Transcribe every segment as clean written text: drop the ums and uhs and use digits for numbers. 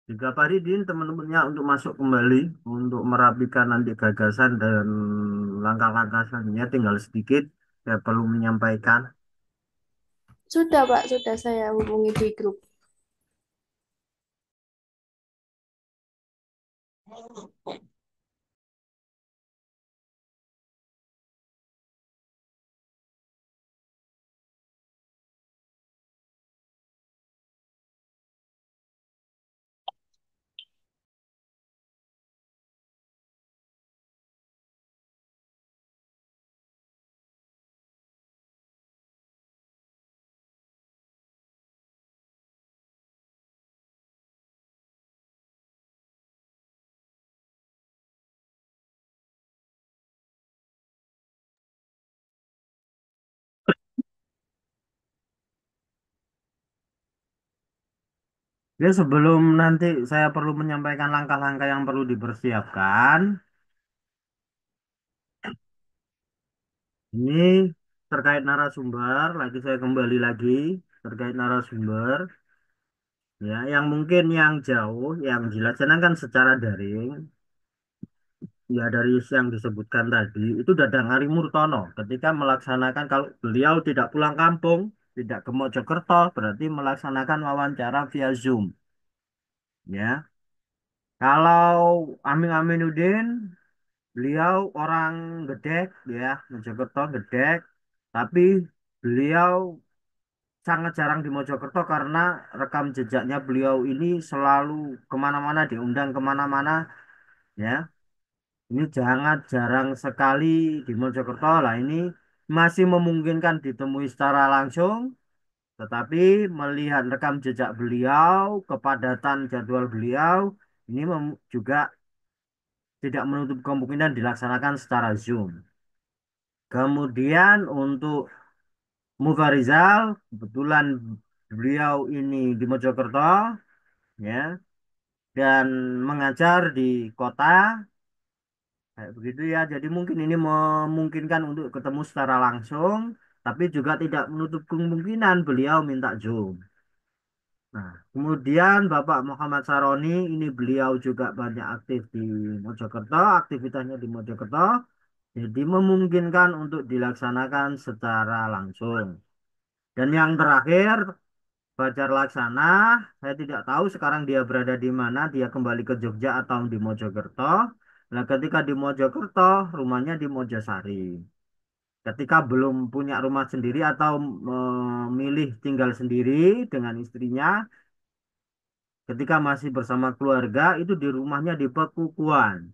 Dikabarin teman-temannya untuk masuk kembali, untuk merapikan nanti gagasan dan langkah-langkah selanjutnya tinggal sedikit. Saya perlu menyampaikan. Sudah, Pak, sudah saya hubungi di grup. Ya, sebelum nanti saya perlu menyampaikan langkah-langkah yang perlu dipersiapkan. Ini terkait narasumber, lagi saya kembali lagi terkait narasumber. Ya, yang mungkin yang jauh, yang jelas kan secara daring. Ya, dari yang disebutkan tadi, itu Dadang Ari Murtono ketika melaksanakan, kalau beliau tidak pulang kampung, tidak ke Mojokerto, berarti melaksanakan wawancara via Zoom. Ya, kalau Amin Aminuddin, beliau orang Gedek, ya, Mojokerto Gedek, tapi beliau sangat jarang di Mojokerto karena rekam jejaknya beliau ini selalu kemana-mana, diundang kemana-mana, ya. Ini jangan jarang sekali di Mojokerto lah. Ini masih memungkinkan ditemui secara langsung, tetapi melihat rekam jejak beliau, kepadatan jadwal beliau, ini juga tidak menutup kemungkinan dilaksanakan secara Zoom. Kemudian untuk Mufarizal, kebetulan beliau ini di Mojokerto, ya, dan mengajar di kota. Kayak begitu ya, jadi mungkin ini memungkinkan untuk ketemu secara langsung, tapi juga tidak menutup kemungkinan beliau minta Zoom. Nah, kemudian Bapak Muhammad Saroni, ini beliau juga banyak aktif di Mojokerto, aktivitasnya di Mojokerto, jadi memungkinkan untuk dilaksanakan secara langsung. Dan yang terakhir, Fajar Laksana, saya tidak tahu sekarang dia berada di mana, dia kembali ke Jogja atau di Mojokerto. Nah, ketika di Mojokerto, rumahnya di Mojosari. Ketika belum punya rumah sendiri atau memilih tinggal sendiri dengan istrinya, ketika masih bersama keluarga, itu di rumahnya di Pekukuan.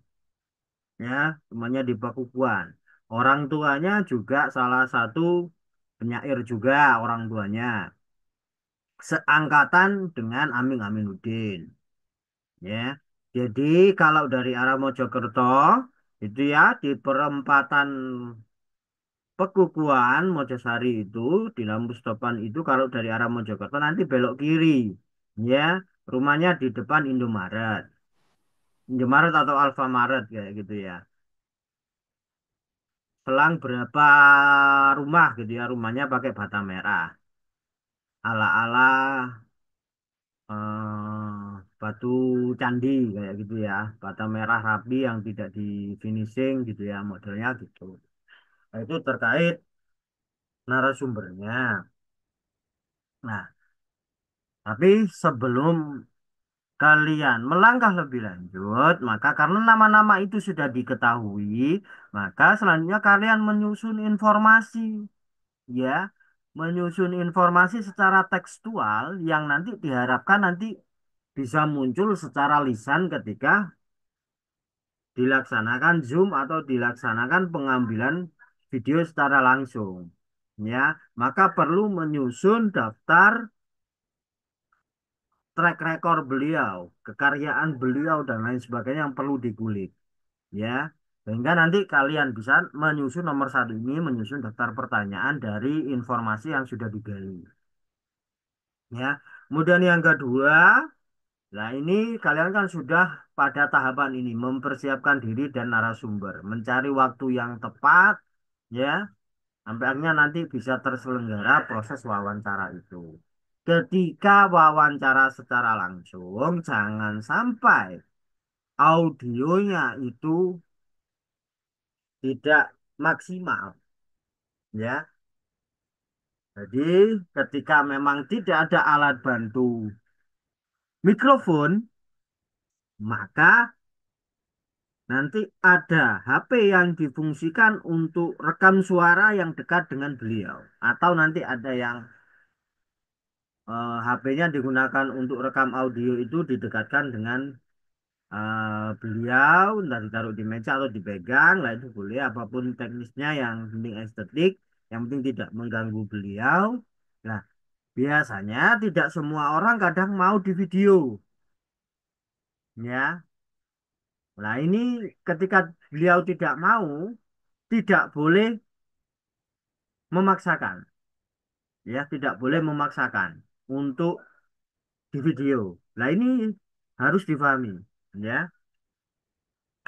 Ya, rumahnya di Pekukuan. Orang tuanya juga salah satu penyair juga orang tuanya. Seangkatan dengan Aming Aminuddin. Ya, jadi kalau dari arah Mojokerto itu ya di perempatan Pekukuan Mojosari itu di lampu stopan itu kalau dari arah Mojokerto nanti belok kiri, ya, rumahnya di depan Indomaret, Indomaret atau Alfamaret kayak gitu ya. Selang berapa rumah gitu ya, rumahnya pakai bata merah, ala-ala batu candi kayak gitu ya, bata merah rapi yang tidak di finishing gitu ya, modelnya gitu. Nah, itu terkait narasumbernya. Nah, tapi sebelum kalian melangkah lebih lanjut, maka karena nama-nama itu sudah diketahui, maka selanjutnya kalian menyusun informasi, ya, menyusun informasi secara tekstual yang nanti diharapkan nanti bisa muncul secara lisan ketika dilaksanakan Zoom atau dilaksanakan pengambilan video secara langsung. Ya, maka perlu menyusun daftar track record beliau, kekaryaan beliau dan lain sebagainya yang perlu dikulik. Ya, sehingga nanti kalian bisa menyusun nomor satu ini, menyusun daftar pertanyaan dari informasi yang sudah digali. Ya, kemudian yang kedua, nah ini kalian kan sudah pada tahapan ini mempersiapkan diri dan narasumber, mencari waktu yang tepat, ya, sampai akhirnya nanti bisa terselenggara proses wawancara itu. ketika wawancara secara langsung, jangan sampai audionya itu tidak maksimal, ya. Jadi, ketika memang tidak ada alat bantu mikrofon, maka nanti ada HP yang difungsikan untuk rekam suara yang dekat dengan beliau. Atau nanti ada yang HP-nya digunakan untuk rekam audio itu didekatkan dengan beliau, entah ditaruh di meja atau dipegang, lah itu boleh. Apapun teknisnya yang penting estetik, yang penting tidak mengganggu beliau. Nah, biasanya tidak semua orang kadang mau di video, ya. Nah, ini ketika beliau tidak mau, tidak boleh memaksakan, ya, tidak boleh memaksakan untuk di video. Nah, ini harus difahami, ya.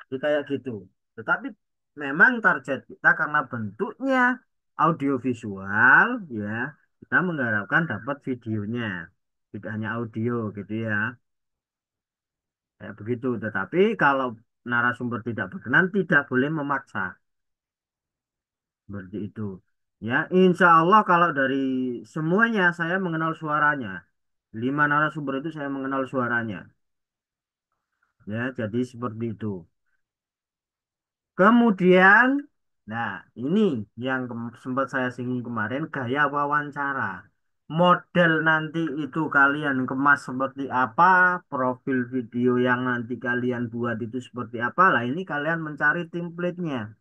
Jadi kayak gitu. Tetapi memang target kita karena bentuknya audiovisual, ya, kita mengharapkan dapat videonya, tidak hanya audio gitu ya. Kayak begitu. Tetapi kalau narasumber tidak berkenan, tidak boleh memaksa. Seperti itu. Ya, insya Allah kalau dari semuanya saya mengenal suaranya. 5 narasumber itu saya mengenal suaranya. Ya, jadi seperti itu. Kemudian, nah ini yang sempat saya singgung kemarin, gaya wawancara. Model nanti itu kalian kemas seperti apa, profil video yang nanti kalian buat itu seperti apa, lah ini kalian mencari template-nya.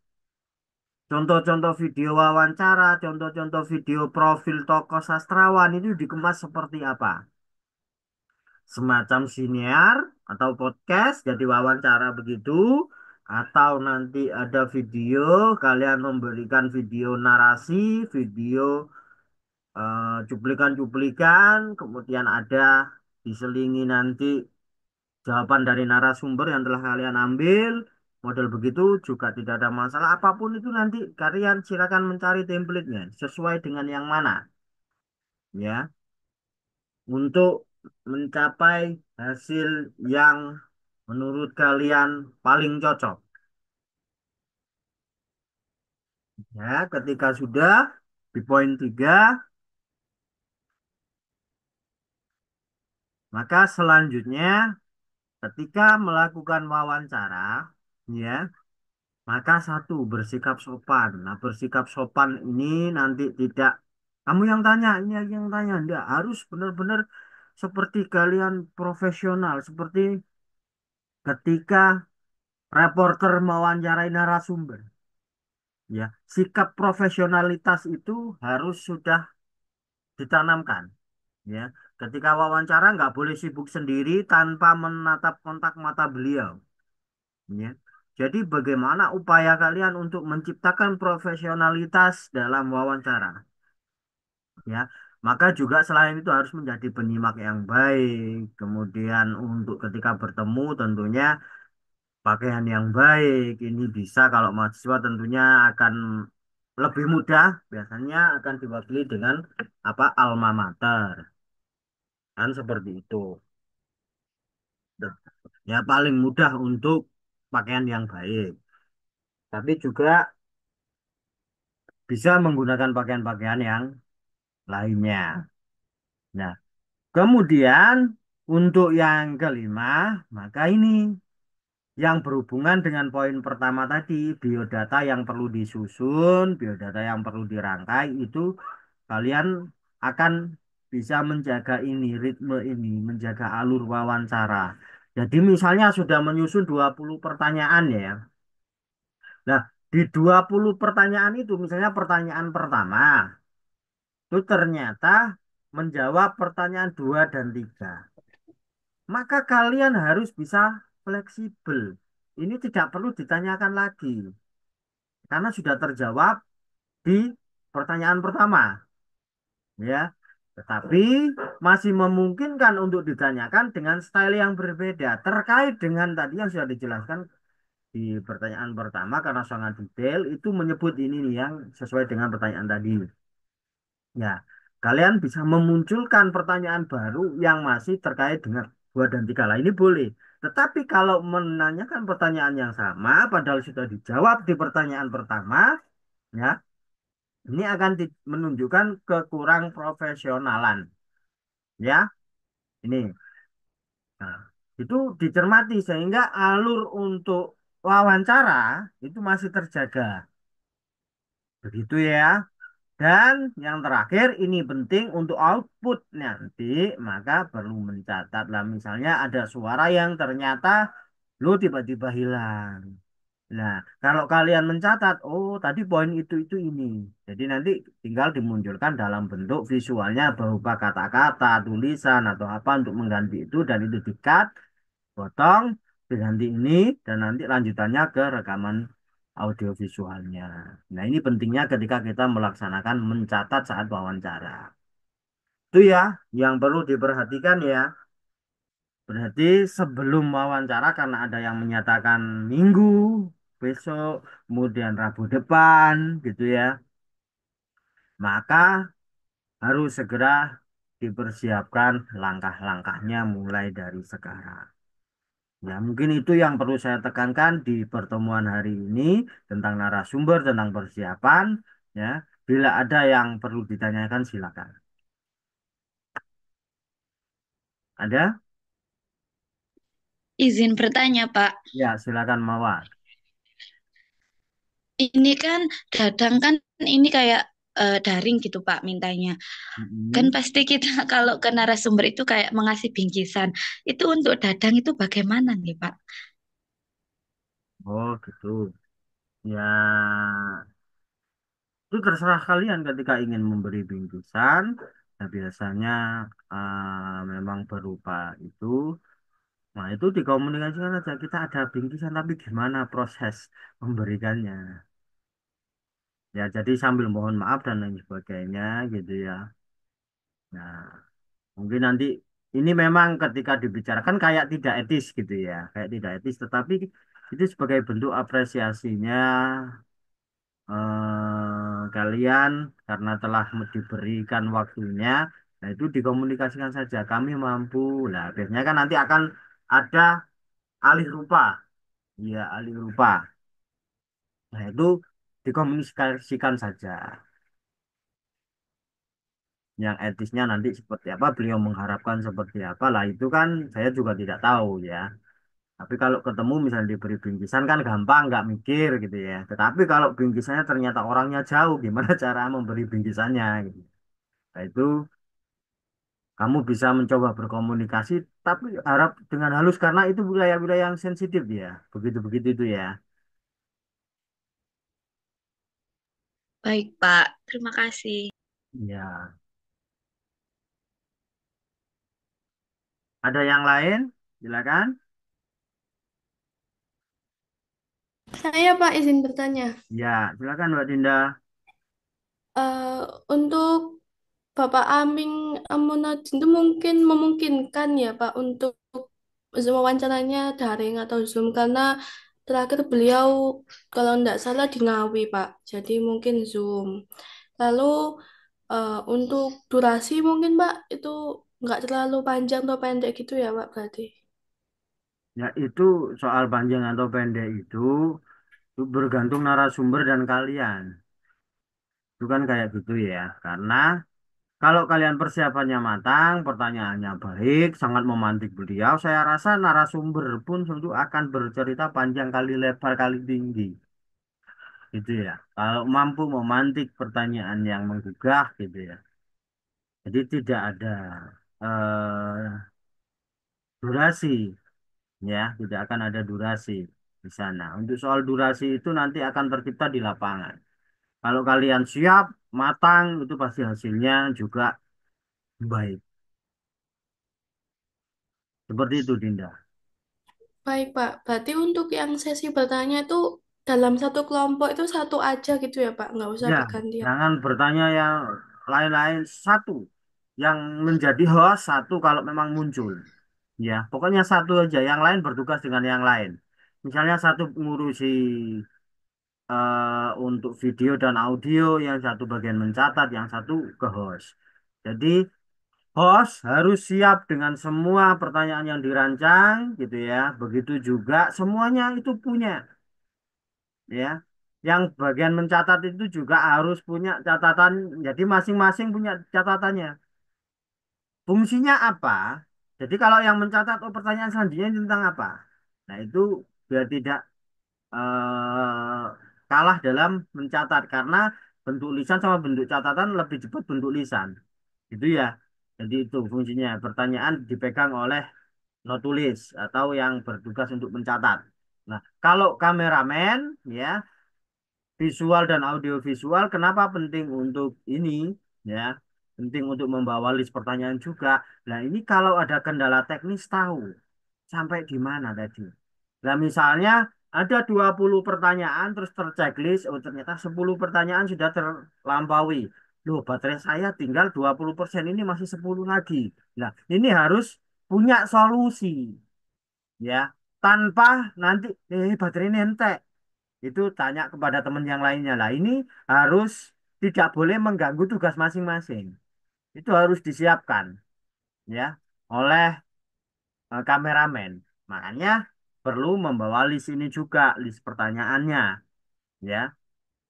Contoh-contoh video wawancara, contoh-contoh video profil tokoh sastrawan itu dikemas seperti apa? Semacam siniar atau podcast, jadi wawancara begitu, atau nanti ada video, kalian memberikan video narasi, video cuplikan-cuplikan, kemudian ada diselingi nanti jawaban dari narasumber yang telah kalian ambil, model begitu juga tidak ada masalah. Apapun itu nanti kalian silakan mencari template-nya sesuai dengan yang mana, ya, untuk mencapai hasil yang menurut kalian paling cocok. Ya, ketika sudah di poin 3, maka selanjutnya ketika melakukan wawancara, ya, maka satu, bersikap sopan. Nah, bersikap sopan ini nanti tidak kamu yang tanya, ini yang tanya. Enggak, harus benar-benar seperti kalian profesional, seperti ketika reporter mewawancarai narasumber. Ya, sikap profesionalitas itu harus sudah ditanamkan. Ya, ketika wawancara nggak boleh sibuk sendiri tanpa menatap kontak mata beliau. Ya. Jadi bagaimana upaya kalian untuk menciptakan profesionalitas dalam wawancara? Ya, maka juga selain itu harus menjadi penyimak yang baik. Kemudian untuk ketika bertemu tentunya pakaian yang baik. Ini bisa kalau mahasiswa tentunya akan lebih mudah. Biasanya akan diwakili dengan apa alma mater. Kan seperti itu. Ya paling mudah untuk pakaian yang baik. Tapi juga bisa menggunakan pakaian-pakaian yang lainnya. Nah, kemudian untuk yang kelima, maka ini yang berhubungan dengan poin pertama tadi, biodata yang perlu disusun, biodata yang perlu dirangkai, itu kalian akan bisa menjaga ini, ritme ini, menjaga alur wawancara. Jadi misalnya sudah menyusun 20 pertanyaan ya. Nah, di 20 pertanyaan itu, misalnya pertanyaan pertama, itu ternyata menjawab pertanyaan 2 dan 3. Maka kalian harus bisa fleksibel. Ini tidak perlu ditanyakan lagi. Karena sudah terjawab di pertanyaan pertama. Ya. Tetapi masih memungkinkan untuk ditanyakan dengan style yang berbeda. Terkait dengan tadi yang sudah dijelaskan di pertanyaan pertama karena sangat detail. Itu menyebut ini nih yang sesuai dengan pertanyaan tadi. Ya. kalian bisa memunculkan pertanyaan baru yang masih terkait dengan dua dan tiga lah. Ini boleh. Tetapi kalau menanyakan pertanyaan yang sama, padahal sudah dijawab di pertanyaan pertama, ya, ini akan menunjukkan kekurang profesionalan. Ya, ini. Nah, itu dicermati sehingga alur untuk wawancara itu masih terjaga. Begitu ya. Dan yang terakhir ini penting untuk output nanti, maka perlu mencatat lah. Misalnya ada suara yang ternyata lo tiba-tiba hilang. Nah, kalau kalian mencatat, oh tadi poin itu ini. Jadi nanti tinggal dimunculkan dalam bentuk visualnya berupa kata-kata, tulisan atau apa untuk mengganti itu dan itu di-cut, potong, diganti ini dan nanti lanjutannya ke rekaman audio visualnya. Nah, ini pentingnya ketika kita melaksanakan mencatat saat wawancara. Itu ya yang perlu diperhatikan ya. Berarti sebelum wawancara karena ada yang menyatakan minggu, besok, kemudian Rabu depan gitu ya. Maka harus segera dipersiapkan langkah-langkahnya mulai dari sekarang. Ya, mungkin itu yang perlu saya tekankan di pertemuan hari ini tentang narasumber, tentang persiapan. Ya, bila ada yang perlu ditanyakan, silakan. Ada? Izin bertanya, Pak. Ya, silakan Mawar. Ini kan Dadang kan ini kayak daring gitu, Pak, mintanya. Kan Mm-mm. pasti kita kalau ke narasumber itu kayak mengasih bingkisan. Itu untuk Dadang itu bagaimana nih, Pak? Oh, gitu. Ya, itu terserah kalian ketika ingin memberi bingkisan. Nah, biasanya memang berupa itu. Nah, itu dikomunikasikan aja. Kita ada bingkisan, tapi gimana proses memberikannya? Ya, jadi sambil mohon maaf dan lain sebagainya gitu ya. Nah, mungkin nanti ini memang ketika dibicarakan kayak tidak etis gitu ya. Kayak tidak etis, tetapi itu sebagai bentuk apresiasinya kalian karena telah diberikan waktunya. Nah, itu dikomunikasikan saja. Kami mampu. Nah, biasanya kan nanti akan ada alih rupa. Iya, alih rupa. Nah, itu dikomunikasikan saja. Yang etisnya nanti seperti apa, beliau mengharapkan seperti apa lah itu kan saya juga tidak tahu ya. Tapi kalau ketemu misalnya diberi bingkisan kan gampang, nggak mikir gitu ya. Tetapi kalau bingkisannya ternyata orangnya jauh, gimana cara memberi bingkisannya gitu. Nah, itu kamu bisa mencoba berkomunikasi, tapi harap dengan halus karena itu wilayah-wilayah yang sensitif ya. Begitu-begitu itu ya. Baik, Pak. Terima kasih. Ya, ada yang lain? Silakan. Saya Pak izin bertanya. Ya, silakan Mbak Dinda. Eh, untuk Bapak Aming Amunadin itu mungkin memungkinkan ya Pak untuk Zoom wawancaranya daring atau Zoom karena terakhir beliau kalau tidak salah di Ngawi Pak. Jadi mungkin Zoom. Lalu untuk durasi mungkin Pak itu nggak terlalu panjang atau pendek gitu ya Pak berarti. Ya, itu soal panjang atau pendek itu bergantung narasumber dan kalian. Itu kan kayak gitu ya. Karena kalau kalian persiapannya matang, pertanyaannya baik, sangat memantik beliau, saya rasa narasumber pun tentu akan bercerita panjang kali lebar kali tinggi. Gitu ya. Kalau mampu memantik pertanyaan yang menggugah gitu ya. Jadi tidak ada durasi ya, tidak akan ada durasi di sana. Untuk soal durasi itu nanti akan tercipta di lapangan. Kalau kalian siap, matang, itu pasti hasilnya juga baik. Seperti itu, Dinda. Baik Pak, berarti untuk yang sesi bertanya itu dalam satu kelompok itu satu aja gitu ya Pak, nggak usah Ya, bergantian. jangan bertanya yang lain-lain. Satu, yang menjadi host satu kalau memang muncul. Ya, pokoknya satu aja. Yang lain bertugas dengan yang lain. Misalnya satu ngurusi untuk video dan audio, yang satu bagian mencatat, yang satu ke host. Jadi host harus siap dengan semua pertanyaan yang dirancang gitu ya. Begitu juga semuanya itu punya ya. Yang bagian mencatat itu juga harus punya catatan. Jadi masing-masing punya catatannya. Fungsinya apa? Jadi kalau yang mencatat, oh pertanyaan selanjutnya ini tentang apa? Nah itu biar tidak eh, kalah dalam mencatat karena bentuk lisan sama bentuk catatan lebih cepat bentuk lisan. Itu ya. Jadi itu fungsinya. Pertanyaan dipegang oleh notulis atau yang bertugas untuk mencatat. Nah, kalau kameramen ya visual dan audio visual kenapa penting untuk ini ya penting untuk membawa list pertanyaan juga. Nah ini kalau ada kendala teknis tahu sampai di mana tadi. Nah misalnya ada 20 pertanyaan terus terchecklist, oh ternyata 10 pertanyaan sudah terlampaui. Loh baterai saya tinggal 20% ini masih 10 lagi. Nah ini harus punya solusi ya tanpa nanti baterai ini entek itu tanya kepada teman yang lainnya lah. Ini harus tidak boleh mengganggu tugas masing-masing. Itu harus disiapkan ya oleh kameramen. Makanya perlu membawa list ini juga, list pertanyaannya ya.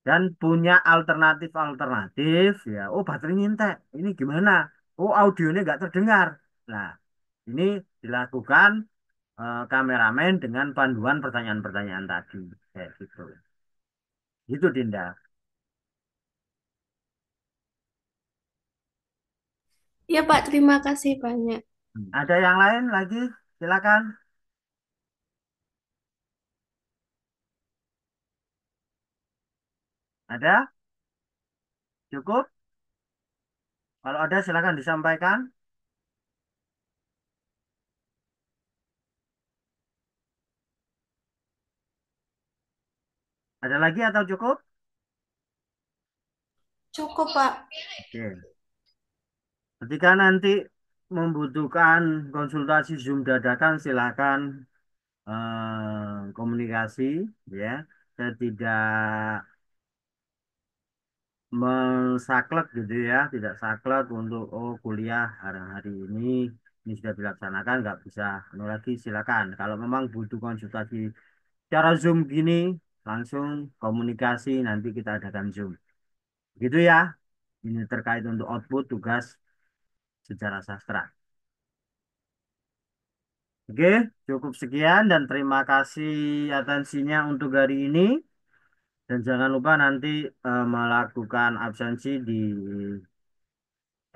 Dan punya alternatif-alternatif ya. Oh baterainya entek, ini gimana? Oh audionya nggak terdengar. Nah ini dilakukan kameramen dengan panduan pertanyaan-pertanyaan tadi. Kayak gitu. Gitu Dinda. Ya Pak, terima kasih banyak. Ada yang lain lagi? Silakan. Ada? Cukup? Kalau ada silakan disampaikan. Ada lagi atau cukup? Cukup Pak. Oke. Ketika nanti membutuhkan konsultasi Zoom dadakan silakan komunikasi ya. Saya tidak mensaklek gitu ya, tidak saklek untuk oh kuliah hari ini sudah dilaksanakan nggak bisa anu lagi silakan. Kalau memang butuh konsultasi cara Zoom gini langsung komunikasi nanti kita adakan Zoom. Gitu ya. Ini terkait untuk output tugas sejarah sastra. Oke, cukup sekian dan terima kasih atensinya untuk hari ini. Dan jangan lupa nanti melakukan absensi di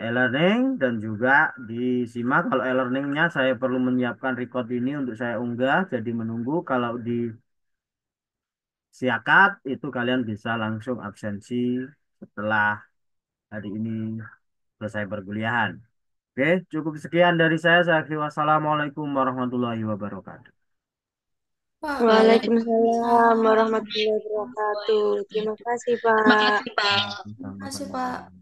e-learning dan juga disimak. Kalau e-learningnya saya perlu menyiapkan record ini untuk saya unggah. Jadi menunggu kalau di siakat itu kalian bisa langsung absensi setelah hari ini selesai perkuliahan. Oke, cukup sekian dari saya. Saya akhiri wassalamualaikum warahmatullahi wabarakatuh. Waalaikumsalam Waalaikumsalam warahmatullahi warahmatullahi wabarakatuh. Terima wabarakatuh. kasih, Pak. Makasih, Pak. Terima kasih Sama-sama. Pak.